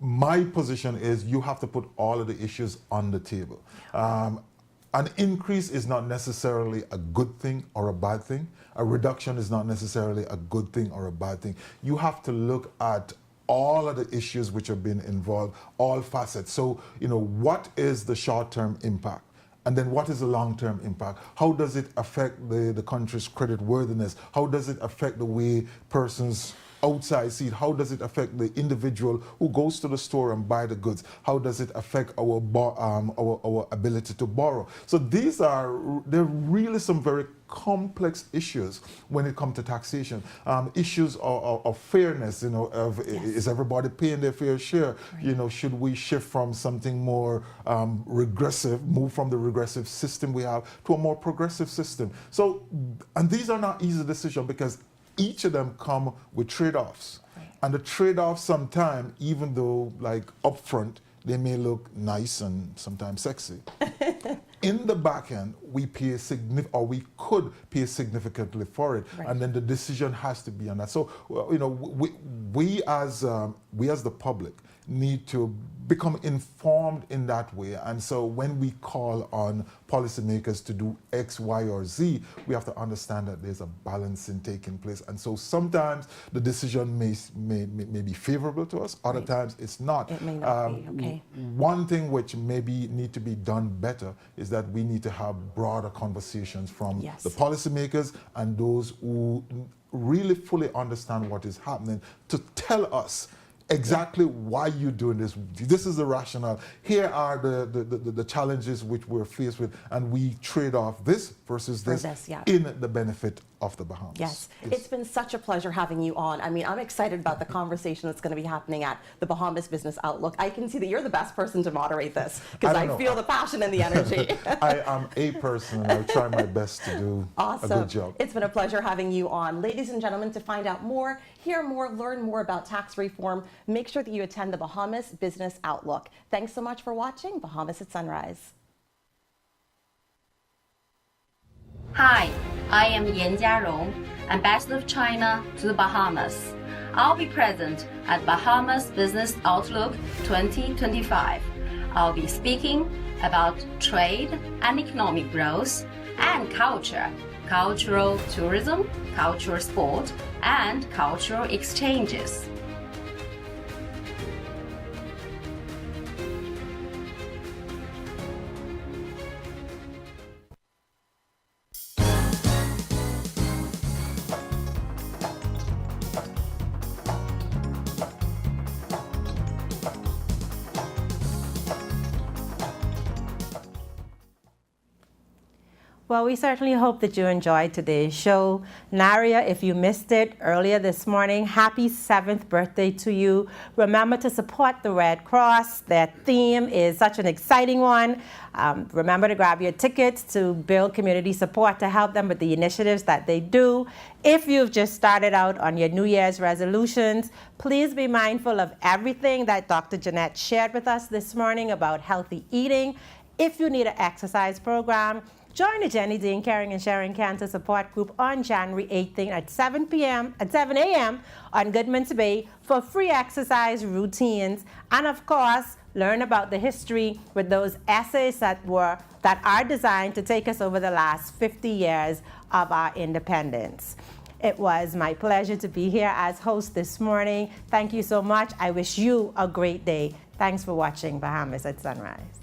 My position is you have to put all of the issues on the table. An increase is not necessarily a good thing or a bad thing. A reduction is not necessarily a good thing or a bad thing. You have to look at all of the issues which have been involved, all facets. So, what is the short-term impact? And then what is the long-term impact? How does it affect the country's credit worthiness? How does it affect the way persons outside see it? How does it affect the individual who goes to the store and buy the goods? How does it affect our ability to borrow? So they're really some very complex issues when it comes to taxation. Issues of fairness, is everybody paying their fair share? Right. Should we shift from something more regressive, move from the regressive system we have to a more progressive system? So, and these are not easy decisions because each of them come with trade-offs. Right. And the trade-offs sometimes, even though like upfront, they may look nice and sometimes sexy. In the back end, we pay we could pay significantly for it, right. And then the decision has to be on that. So, we as the public need to become informed in that way. And so when we call on policymakers to do X, Y, or Z, we have to understand that there's a balancing taking place. And so sometimes the decision may be favorable to us, other times it's not. It may not be, okay. One thing which maybe need to be done better is that we need to have broader conversations from the policymakers and those who really fully understand what is happening to tell us exactly why you're doing this. This is the rationale. Here are the challenges which we're faced with, and we trade off this versus this in the benefit of the Bahamas. Yes. It's been such a pleasure having you on. I mean, I'm excited about the conversation that's going to be happening at the Bahamas Business Outlook. I can see that you're the best person to moderate this because I feel the passion and the energy. I am a person, and I'll try my best to do a good job. It's been a pleasure having you on. Ladies and gentlemen, to find out more, hear more, learn more about tax reform, make sure that you attend the Bahamas Business Outlook. Thanks so much for watching Bahamas at Sunrise. Hi, I am Yan Jiarong, Ambassador of China to the Bahamas. I'll be present at Bahamas Business Outlook 2025. I'll be speaking about trade and economic growth and culture, cultural tourism, cultural sport, and cultural exchanges. Well, we certainly hope that you enjoyed today's show. Naria, if you missed it earlier this morning, happy 7th birthday to you. Remember to support the Red Cross. Their theme is such an exciting one. Remember to grab your tickets to build community support to help them with the initiatives that they do. If you've just started out on your New Year's resolutions, please be mindful of everything that Dr. Jeanette shared with us this morning about healthy eating If you need an exercise program, join the Jenny Dean Caring and Sharing Cancer Support Group on January 18th at 7 a.m. on Goodman's Bay for free exercise routines, and of course, learn about the history with those essays that are designed to take us over the last 50 years of our independence. It was my pleasure to be here as host this morning. Thank you so much. I wish you a great day. Thanks for watching Bahamas at Sunrise.